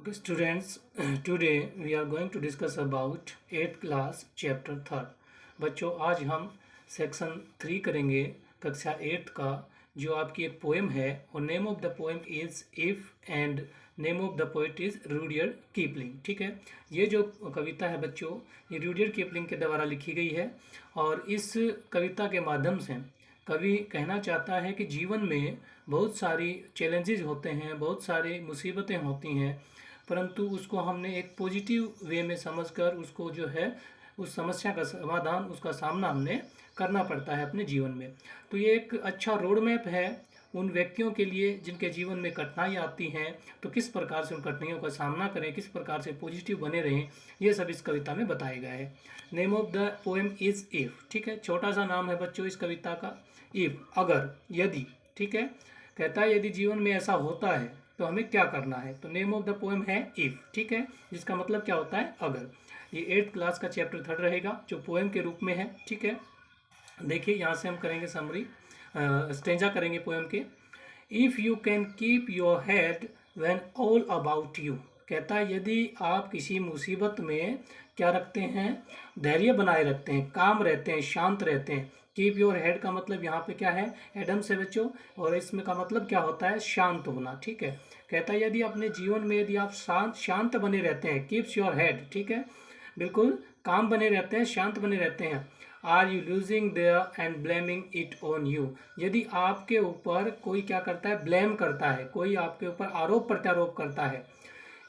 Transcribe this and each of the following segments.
Okay, students, today we are going to discuss about 8th class chapter 3rd. बच्चों आज हम section 3 करेंगे कक्षा 8 का, जो आपकी एक पोएम है और name of the poem is if and name of the poet is Rudyard Kipling. ठीक है, ये जो कविता है बच्चों, ये रूडियर्ड कीपलिंग के द्वारा लिखी गई है और इस कविता के माध्यम से कवि कहना चाहता है कि जीवन में बहुत सारी चैलेंजेस होते हैं, बहुत सारी मुसीबतें होती हैं, परंतु उसको हमने एक पॉजिटिव वे में समझकर उसको जो है उस समस्या का समाधान, उसका सामना हमने करना पड़ता है अपने जीवन में। तो ये एक अच्छा रोड मैप है उन व्यक्तियों के लिए जिनके जीवन में कठिनाई आती हैं, तो किस प्रकार से उन कठिनाइयों का सामना करें, किस प्रकार से पॉजिटिव बने रहें, ये सब इस कविता में बताया गया है। Name of the poem is if. ठीक है, छोटा सा नाम है बच्चों इस कविता का, इफ़, अगर, यदि। ठीक है, कहता है यदि जीवन में ऐसा होता है तो हमें क्या करना है। तो नेम ऑफ द पोएम है इफ़। ठीक है, जिसका मतलब क्या होता है अगर। ये 8th क्लास का चैप्टर 3 रहेगा जो पोएम के रूप में है। ठीक है, देखिए यहाँ से हम करेंगे समरी, स्टेंजा करेंगे पोएम के। If you can keep your head when all about you. कहता है यदि आप किसी मुसीबत में क्या रखते हैं, धैर्य बनाए रखते हैं, काम रहते हैं, शांत रहते हैं। कीप योर हेड का मतलब यहाँ पे क्या है, एडम से बच्चों, और इसमें का मतलब क्या होता है, शांत होना। ठीक है, कहता है यदि अपने जीवन में यदि आप शांत बने रहते हैं, कीप्स योर हेड, ठीक है, बिल्कुल काम बने रहते हैं, शांत बने रहते हैं। Are you losing there and blaming it on you. यदि आपके ऊपर कोई क्या करता है, ब्लेम करता है, कोई आपके ऊपर आरोप प्रत्यारोप करता है।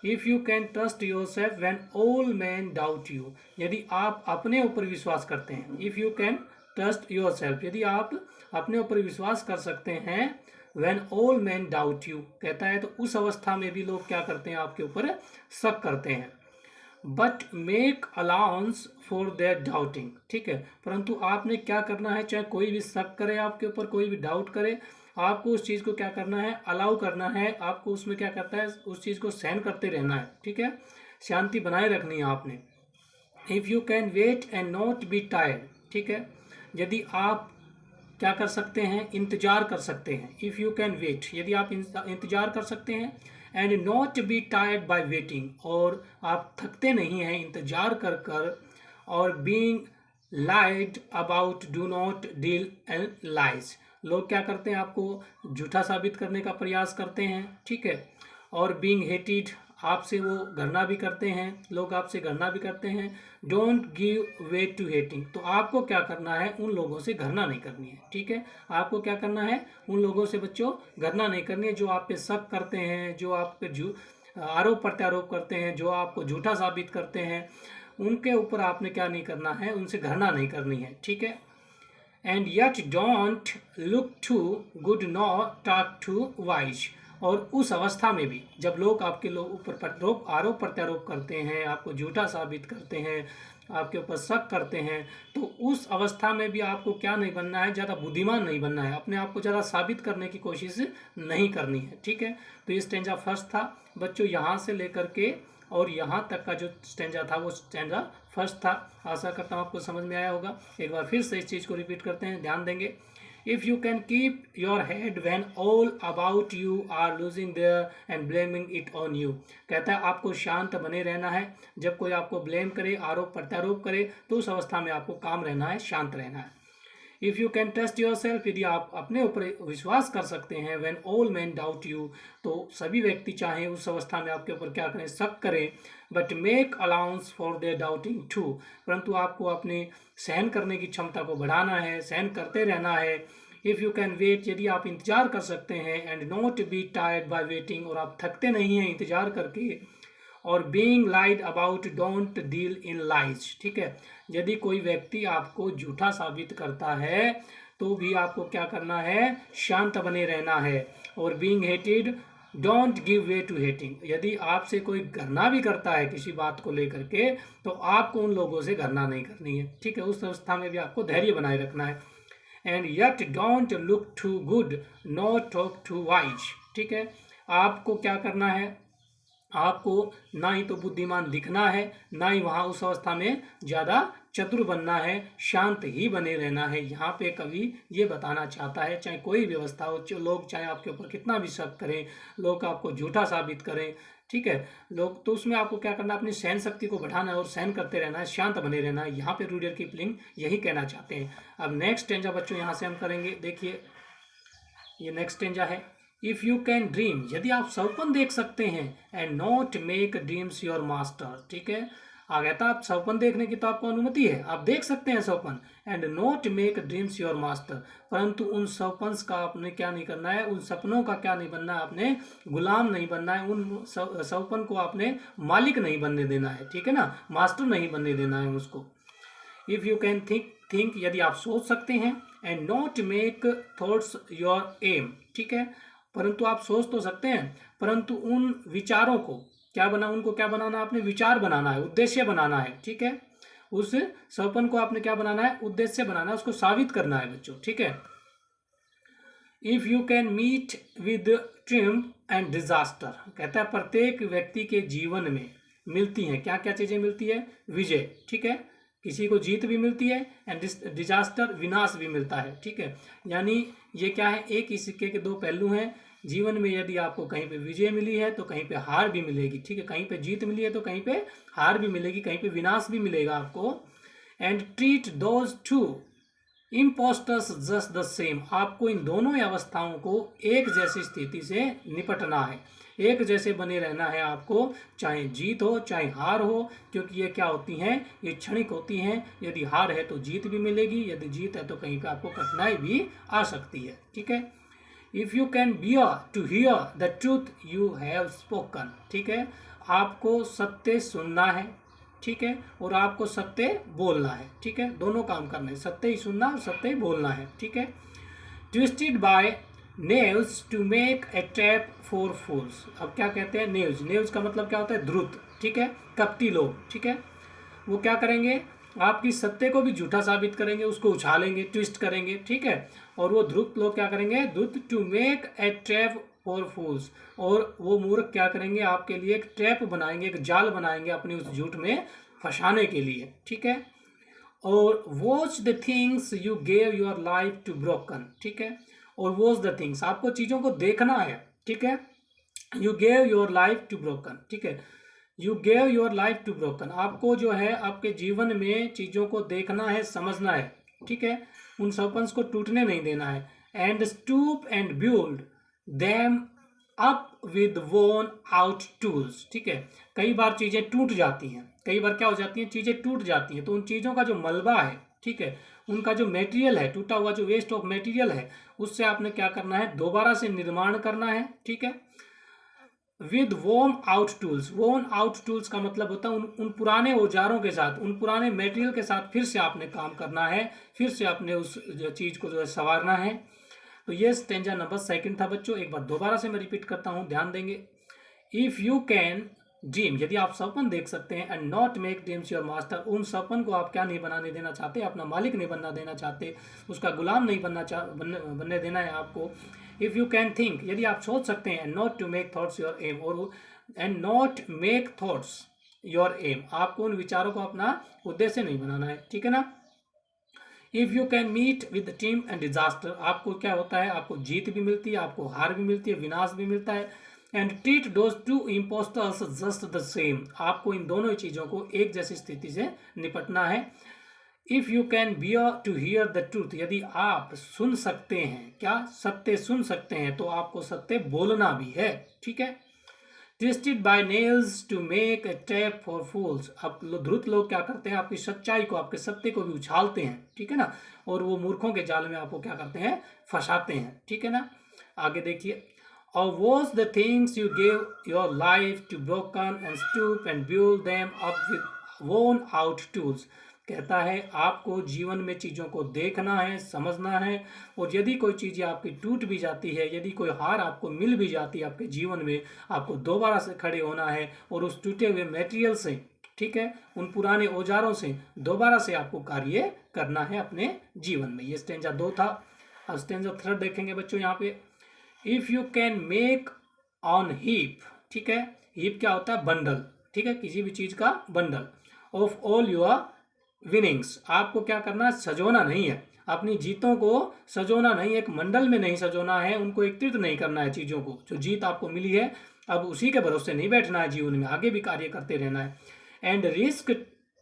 If you can trust your self when all man doubt you. यदि आप अपने ऊपर विश्वास करते हैं, if you can trust your self, यदि आप अपने ऊपर विश्वास कर सकते हैं, when all man doubt you, कहता है तो उस अवस्था में भी लोग क्या करते हैं, आपके ऊपर शक करते हैं। But make allowance for their doubting. ठीक है, परंतु आपने क्या करना है, चाहे कोई भी शक करे आपके ऊपर, कोई भी डाउट करे, आपको उस चीज़ को क्या करना है, अलाउ करना है, आपको उसमें क्या करता है, उस चीज़ को सहन करते रहना है। ठीक है, शांति बनाए रखनी है आपने। If you can wait and not be tired. ठीक है, यदि आप क्या कर सकते हैं, इंतजार कर सकते हैं। इफ़ यू कैन वेट, यदि आप इंतजार कर सकते हैं, and not be tired by waiting, और आप थकते नहीं हैं इंतजार कर कर, और being lied about do not deal and lies. लोग क्या करते हैं, आपको झूठा साबित करने का प्रयास करते हैं। ठीक है, और बीइंग हेटेड, आपसे वो घृणा भी करते हैं, लोग आपसे घृणा भी करते हैं। Don't give way to hating, तो आपको क्या करना है, उन लोगों से घृणा नहीं करनी है। ठीक है, आपको क्या करना है, उन लोगों से बच्चों घृणा नहीं करनी है जो आप पे शक करते हैं, जो आप पे आरोप प्रत्यारोप करते हैं, जो आपको झूठा साबित करते हैं, उनके ऊपर आपने क्या नहीं करना है, उनसे घृणा नहीं करनी है। ठीक है, and yet don't look too good nor talk too wise, और उस अवस्था में भी जब लोग आपके ऊपर आरोप प्रत्यारोप करते हैं, आपको झूठा साबित करते हैं, आपके ऊपर शक करते हैं, तो उस अवस्था में भी आपको क्या नहीं बनना है, ज़्यादा बुद्धिमान नहीं बनना है, अपने आप को ज़्यादा साबित करने की कोशिश नहीं करनी है। ठीक है, तो ये स्टेंजा फर्स्ट था बच्चों, यहाँ से लेकर के और यहाँ तक का जो स्टेंजा था वो स्टेंजा फर्स्ट था। आशा करता हूँ आपको समझ में आया होगा। एक बार फिर से इस चीज़ को रिपीट करते हैं, ध्यान देंगे। If you can keep your head when all about you are losing their and blaming it on you, कहता है आपको शांत बने रहना है, जब कोई आपको ब्लेम करे, आरोप प्रत्यारोप करे, तो उस अवस्था में आपको काम रहना है, शांत रहना है। If you can trust your self, यदि आप अपने ऊपर विश्वास कर सकते हैं, when all man doubt you, तो सभी व्यक्ति चाहें उस अवस्था में आपके ऊपर क्या करें, शक करें। But make allowance for their doubting too, परंतु आपको अपने सहन करने की क्षमता को बढ़ाना है, सहन करते रहना है। इफ़ यू कैन वेट, यदि आप इंतजार कर सकते हैं, and not be tired by waiting, और आप थकते नहीं हैं इंतजार करके, और being lied about don't deal in lies. ठीक है, यदि कोई व्यक्ति आपको झूठा साबित करता है तो भी आपको क्या करना है, शांत बने रहना है। और being hated, don't give way to hating, यदि आपसे कोई घृणा भी करता है किसी बात को लेकर के, तो आपको उन लोगों से घृणा नहीं करनी है। ठीक है, उस अवस्था में भी आपको धैर्य बनाए रखना है। And yet don't look too good nor talk too wise. ठीक है, आपको क्या करना है, आपको ना ही तो बुद्धिमान दिखना है, ना ही वहाँ उस अवस्था में ज़्यादा चतुर बनना है, शांत ही बने रहना है। यहाँ पे कवि ये बताना चाहता है, चाहे कोई व्यवस्था हो, लोग चाहे आपके ऊपर कितना भी शक करें, लोग आपको झूठा साबित करें, ठीक है। लोग तो उसमें आपको क्या करना है, अपनी सहन शक्ति को बढ़ाना है और सहन करते रहना है, शांत बने रहना है। यहाँ पे रूडियर किपलिंग यही कहना चाहते हैं। अब नेक्स्ट स्टेंजा बच्चों यहाँ से हम करेंगे। देखिए ये नेक्स्ट स्टेंजा है। इफ़ यू कैन ड्रीम, यदि आप सपन देख सकते हैं, and not make dreams your master, ठीक है। आ गया था, आप सपन देखने की तो आपको अनुमति है, आप देख सकते हैं सपन, and not make dreams your master, परंतु उन सपन्स का आपने क्या नहीं करना है, उन सपनों का क्या नहीं बनना है, आपने गुलाम नहीं बनना है, उन सपन को आपने मालिक नहीं बनने देना है, ठीक है ना, मास्टर नहीं बनने देना है उसको। इफ़ यू कैन थिंक, यदि आप सोच सकते हैं, and not make thoughts your aim, ठीक है, परंतु आप सोच तो सकते हैं, परंतु उन विचारों को उनको क्या बनाना है, आपने विचार बनाना है, उद्देश्य बनाना है, ठीक है। उस सपन को आपने क्या बनाना है, उद्देश्य बनाना है, उसको साबित करना है बच्चों, ठीक है। If you can meet with triumph and disaster, कहता है प्रत्येक व्यक्ति के जीवन में मिलती हैं क्या क्या चीज़ें मिलती है, विजय, ठीक है, किसी को जीत भी मिलती है, एंड डिजास्टर, विनाश भी मिलता है, ठीक है। यानी ये क्या है, एक ही सिक्के के दो पहलू हैं। जीवन में यदि आपको कहीं पे विजय मिली है तो कहीं पे हार भी मिलेगी, ठीक है, कहीं पे जीत मिली है तो कहीं पे हार भी मिलेगी, कहीं पे विनाश भी मिलेगा आपको। And treat those two impostors just the same, आपको इन दोनों अवस्थाओं को एक जैसी स्थिति से निपटना है, एक जैसे बने रहना है आपको, चाहे जीत हो चाहे हार हो, क्योंकि ये क्या होती हैं, ये क्षणिक होती हैं। यदि हार है तो जीत भी मिलेगी, यदि जीत है तो कहीं पे आपको कठिनाई भी आ सकती है, ठीक है। If you can bear to hear the truth you have spoken, ठीक है, आपको सत्य सुनना है, ठीक है, और आपको सत्य बोलना है, ठीक है, दोनों काम करना है, सत्य ही सुनना और सत्य ही बोलना है, ठीक है। Twisted by knaves to make a trap for fools, अब क्या कहते हैं, नेल्स का मतलब क्या होता है, द्रुत, ठीक है, कपटी लोग, ठीक है, वो क्या करेंगे, आपकी सत्य को भी झूठा साबित करेंगे, उसको उछालेंगे, ट्विस्ट करेंगे, ठीक है। और वो धूर्त लोग क्या करेंगे, धूर्त to make a trap for fools, और वो मूर्ख क्या करेंगे, आपके लिए एक ट्रैप बनाएंगे, एक जाल बनाएंगे अपनी उस झूठ में फंसाने के लिए, ठीक है। और watch the things you gave your life to broken, ठीक है, और वॉच द थिंग्स, आपको चीज़ों को देखना है, ठीक है। You gave your life to broken, ठीक है, you gave your life to broken, आपको जो है आपके जीवन में चीज़ों को देखना है, समझना है, ठीक है, उन सपन्स को टूटने नहीं देना है। And stoop and build them up with वोन आउट टूल्स, ठीक है, कई बार चीज़ें टूट जाती हैं, कई बार क्या हो जाती हैं, चीज़ें टूट जाती हैं, तो उन चीज़ों का जो मलबा है, ठीक है, उनका जो मटेरियल है, टूटा हुआ जो वेस्ट ऑफ मटेरियल है, उससे आपने क्या करना है, दोबारा से निर्माण करना है, ठीक है। विद वोन आउट टूल्स, वोन आउट टूल्स का मतलब होता है उन पुराने औजारों के साथ, उन पुराने मटेरियल के साथ फिर से आपने काम करना है, फिर से आपने उस चीज़ को जो है संवारना है। तो ये स्टेंजा नंबर 2 था बच्चों। एक बार दोबारा से मैं रिपीट करता हूँ, ध्यान देंगे। इफ़ यू कैन ड्रीम, यदि आप सपन देख सकते हैं, and not make dreams your master, उन सपन को आप क्या नहीं बनाने देना चाहते, अपना मालिक नहीं बनना देना चाहते, उसका गुलाम नहीं बनने देना है आपको। इफ़ यू कैन थिंक, यदि आप सोच सकते हैं, and not to make thoughts your aim, और and not make thoughts your aim, आपको उन विचारों को अपना उद्देश्य नहीं बनाना है, ठीक है ना। If you can meet with team and disaster, आपको क्या होता है, आपको जीत भी मिलती है, आपको हार भी मिलती है, विनाश भी मिलता है। And treat those two impostors just the same, आपको इन दोनों चीज़ों को एक जैसी स्थिति से निपटना है। If you can bear to hear the truth, यदि आप सुन सकते हैं, क्या सत्य सुन सकते हैं, तो आपको सत्य बोलना भी है, ठीक है। Twisted by knaves to make a trap for fools, अब धूर्त लोग क्या करते हैं, आपकी सच्चाई को, आपके सत्य को भी उछालते हैं, ठीक है ना, और वो मूर्खों के जाल में आपको क्या करते हैं, फंसाते हैं, ठीक है ना। आगे देखिए, or was the things you gave your life to broken and stoop and build them up with worn out tools, कहता है आपको जीवन में चीज़ों को देखना है, समझना है, और यदि कोई चीज़ आपकी टूट भी जाती है, यदि कोई हार आपको मिल भी जाती है आपके जीवन में, आपको दोबारा से खड़े होना है और उस टूटे हुए मटेरियल से, ठीक है, उन पुराने औजारों से दोबारा से आपको कार्य करना है अपने जीवन में। ये स्टेंजा 2 था। अब स्टेंजा 3 देखेंगे बच्चों यहाँ पे। If you can make on heap, ठीक है, हीप क्या होता है, बंडल, ठीक है, किसी भी चीज़ का bundle, of all your winnings, आपको क्या करना है, सजोना नहीं है, अपनी जीतों को सजोना नहीं, एक मंडल में नहीं सजोना है, उनको एकत्रित नहीं करना है, चीज़ों को, जो जीत आपको मिली है अब उसी के भरोसे नहीं बैठना है, जीवन में आगे भी कार्य करते रहना है। And risk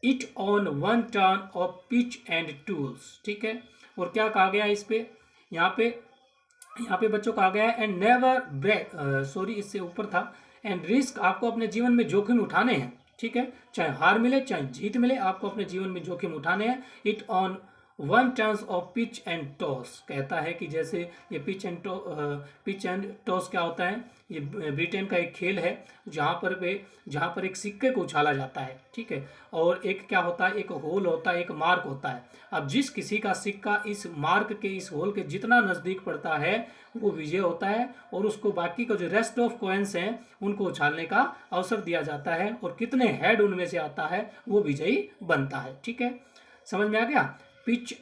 it on one turn off pitch and tools, ठीक है। और क्या कहा गया इस पे, यहाँ पे बच्चों कहा गया है एंड नेवर ब्रेक, सॉरी इससे ऊपर था, एंड रिस्क, आपको अपने जीवन में जोखिम उठाने हैं, ठीक है। चाहे हार मिले चाहे जीत मिले, आपको अपने जीवन में जोखिम उठाने हैं। It on one chance of pitch and toss, कहता है कि जैसे ये पिच एंड टॉस क्या होता है, ये ब्रिटेन का एक खेल है जहाँ पर एक सिक्के को उछाला जाता है, ठीक है। और एक क्या होता है, एक होल होता है, एक मार्क होता है। अब जिस किसी का सिक्का इस मार्क के, इस होल के जितना नज़दीक पड़ता है वो विजय होता है, और उसको बाकी का जो रेस्ट ऑफ कॉइन्स हैं उनको उछालने का अवसर दिया जाता है, और कितने हेड उनमें से आता है वो विजयी बनता है, ठीक है। समझ में आ गया। पिच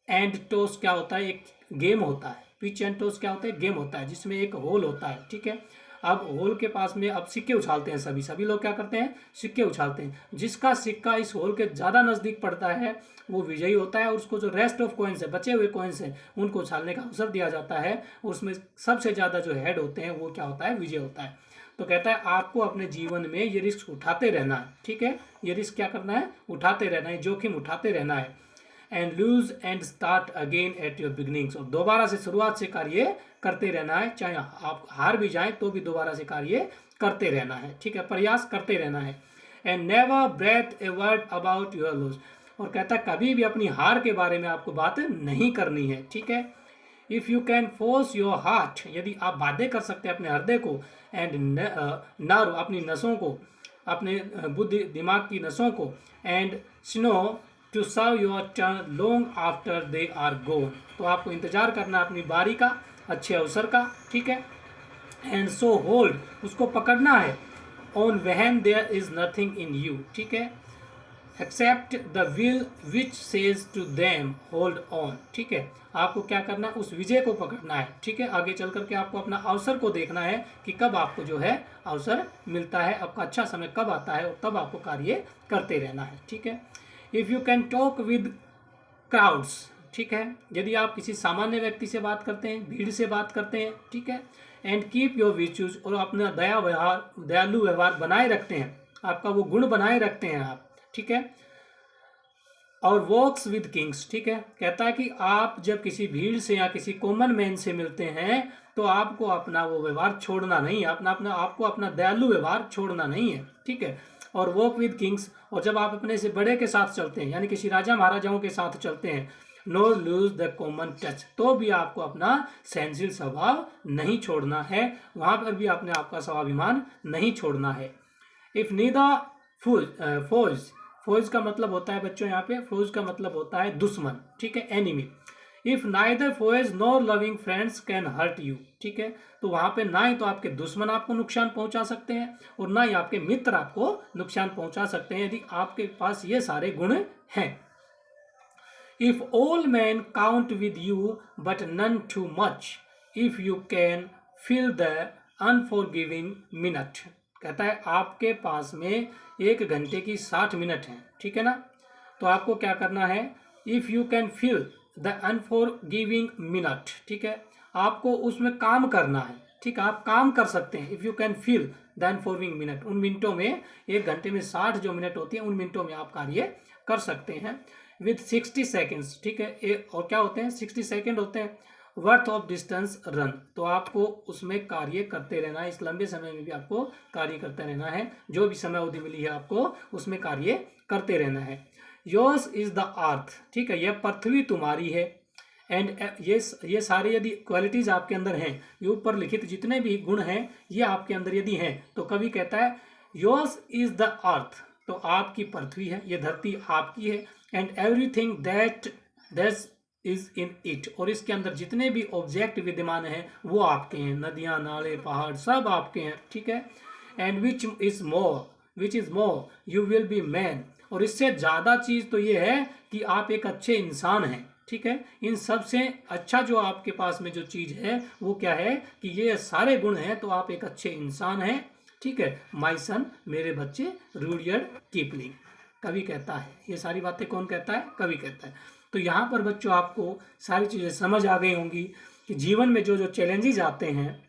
एंड टॉस क्या होता है, एक गेम होता है। पिच एंड टॉस क्या होता है, गेम होता है जिसमें एक होल होता है, ठीक है। अब होल के पास में अब सिक्के उछालते हैं, सभी लोग क्या करते हैं, सिक्के उछालते हैं। जिसका सिक्का इस होल के ज़्यादा नज़दीक पड़ता है वो विजयी होता है, और उसको जो रेस्ट ऑफ कॉइन्स है, बचे हुए कॉइन्स हैं, उनको उछालने का अवसर दिया जाता है, और उसमें सबसे ज़्यादा जो हेड होते हैं वो क्या होता है, विजय होता है। तो कहता है आपको अपने जीवन में ये रिस्क उठाते रहना है, ठीक है। ये रिस्क क्या करना है, उठाते रहना है, जोखिम उठाते रहना है। And lose and start again at your beginnings, और दोबारा से शुरुआत से कार्य करते रहना है, चाहे आप हार भी जाएं तो भी दोबारा से कार्य करते रहना है, ठीक है, प्रयास करते रहना है। And never breathe a word about your loss, और कहता है कभी भी अपनी हार के बारे में आपको बात नहीं करनी है, ठीक है। If you can force your heart, यदि आप बाध्य कर सकते हैं अपने हृदय को, एंड नर्व, अपनी नसों को, अपने बुद्धि दिमाग की नसों को, and sinew to serve your turn long after they are gone, तो आपको इंतजार करना अपनी बारी का, अच्छे अवसर का, ठीक है। एंड सो होल्ड, उसको पकड़ना है, on when there is nothing in you, ठीक है, except the will which says to them hold on, ठीक है। आपको क्या करना है, उस विजय को पकड़ना है, ठीक है। आगे चल करके आपको अपना अवसर को देखना है कि कब आपको जो है अवसर मिलता है, आपका अच्छा समय कब आता है, और तब आपको कार्य करते रहना है, ठीक है। If you can talk with crowds, ठीक है, यदि आप किसी सामान्य व्यक्ति से बात करते हैं, भीड़ से बात करते हैं, ठीक है। एंड कीप योर विचूज, और अपना दयालु व्यवहार बनाए रखते हैं, आपका वो गुण बनाए रखते हैं आप, ठीक है। और वॉक्स विद किंग्स, ठीक है, कहता है कि आप जब किसी भीड़ से या किसी कॉमन मैन से मिलते हैं तो आपको अपना वो व्यवहार छोड़ना नहीं है, आपको अपना दयालु व्यवहार छोड़ना नहीं है, ठीक है। और वॉक विद किंग्स, और जब आप अपने से बड़े के साथ चलते हैं, यानी किसी राजा महाराजाओं के साथ चलते हैं, nor lose the common touch, तो भी आपको अपना सहनशील स्वभाव नहीं छोड़ना है, वहाँ पर भी अपने आपका स्वाभिमान नहीं छोड़ना है। इफ़ नीदा फौज का मतलब होता है बच्चों, यहाँ पे फौज का मतलब होता है दुश्मन, ठीक है, enemy. If neither foes nor loving friends can hurt you, ठीक है, तो वहां पे ना ही तो आपके दुश्मन आपको नुकसान पहुंचा सकते हैं और ना ही आपके मित्र आपको नुकसान पहुंचा सकते हैं, यदि आपके पास ये सारे गुण हैं। If all men count with you but none too much, if you can fill the unforgiving minute, कहता है आपके पास में 1 घंटे की 60 मिनट हैं, ठीक है ना। तो आपको क्या करना है, if you can fill the unforgiving minute, ठीक है, आपको उसमें काम करना है, ठीक है, आप काम कर सकते हैं। If you can fill the unforgiving minute, उन मिनटों में, 1 घंटे में 60 जो मिनट होती है उन मिनटों में आप कार्य कर सकते हैं। विथ 60 सेकेंड्स, ठीक है, और क्या होते हैं, 60 सेकेंड होते हैं वर्थ ऑफ डिस्टेंस रन, तो आपको उसमें कार्य करते रहना है, इस लंबे समय में भी आपको कार्य करते रहना है, जो भी समय अवधि मिली है आपको उसमें कार्य करते रहना है। योर्स इज द अर्थ, ठीक है, यह पृथ्वी तुम्हारी है। एंड ये सारे यदि क्वालिटीज आपके अंदर हैं, ये ऊपर लिखित जितने भी गुण हैं ये आपके अंदर यदि हैं, तो कवि कहता है योर्स इज द अर्थ, तो आपकी पृथ्वी है, ये धरती आपकी है। And everything that is in it, और इसके अंदर जितने भी ऑब्जेक्ट विद्यमान हैं वो आपके हैं, नदियाँ, नाले, पहाड़ सब आपके हैं, ठीक है। And which is more you will be man, और इससे ज़्यादा चीज़ तो ये है कि आप एक अच्छे इंसान हैं, ठीक है। इन सब से अच्छा जो आपके पास में जो चीज़ है वो क्या है कि ये सारे गुण हैं, तो आप एक अच्छे इंसान हैं, ठीक है। माय सन, मेरे बच्चे, रूडियर्ड किपलिंग, कवि कहता है। ये सारी बातें कौन कहता है, कवि कहता है। तो यहाँ पर बच्चों आपको सारी चीज़ें समझ आ गई होंगी कि जीवन में जो जो चैलेंजेस आते हैं,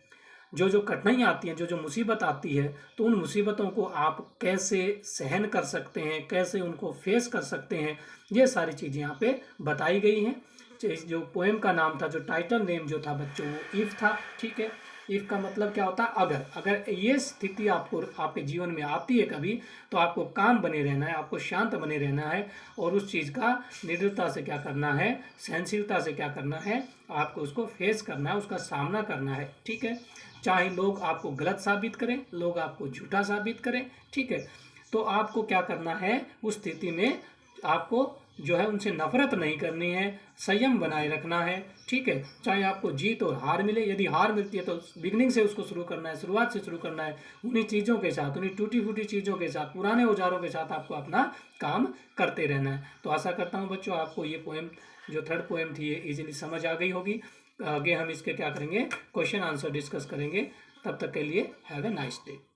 जो जो कठिनाइयाँ आती हैं, जो जो मुसीबत आती है, तो उन मुसीबतों को आप कैसे सहन कर सकते हैं, कैसे उनको फेस कर सकते हैं, ये सारी चीज़ें यहाँ पे बताई गई हैं। जो पोएम का नाम था, जो टाइटल नेम जो था बच्चों, वो इफ़ था। ठीक है, इफ़ का मतलब क्या होता है, अगर अगर ये स्थिति आपको आपके जीवन में आती है कभी, तो आपको काम बने रहना है, आपको शांत बने रहना है, और उस चीज़ का निडरता से क्या करना है, सहनशीलता से क्या करना है, आपको उसको फेस करना है, उसका सामना करना है। ठीक है, चाहे लोग आपको गलत साबित करें, लोग आपको झूठा साबित करें, ठीक है, तो आपको क्या करना है, उस स्थिति में आपको जो है उनसे नफरत नहीं करनी है, संयम बनाए रखना है। ठीक है, चाहे आपको जीत और हार मिले, यदि हार मिलती है तो बिगनिंग से उसको शुरू करना है, शुरुआत से शुरू करना है, उन्हीं चीज़ों के साथ, उन्हीं टूटी फूटी चीज़ों के साथ, पुराने औजारों के साथ आपको अपना काम करते रहना है। तो आशा करता हूँ बच्चों आपको ये पोएम, जो थर्ड पोएम थी, ये इजीली समझ आ गई होगी। आगे हम इसके क्या करेंगे, क्वेश्चन आंसर डिस्कस करेंगे। तब तक के लिए हैव ए नाइस डे।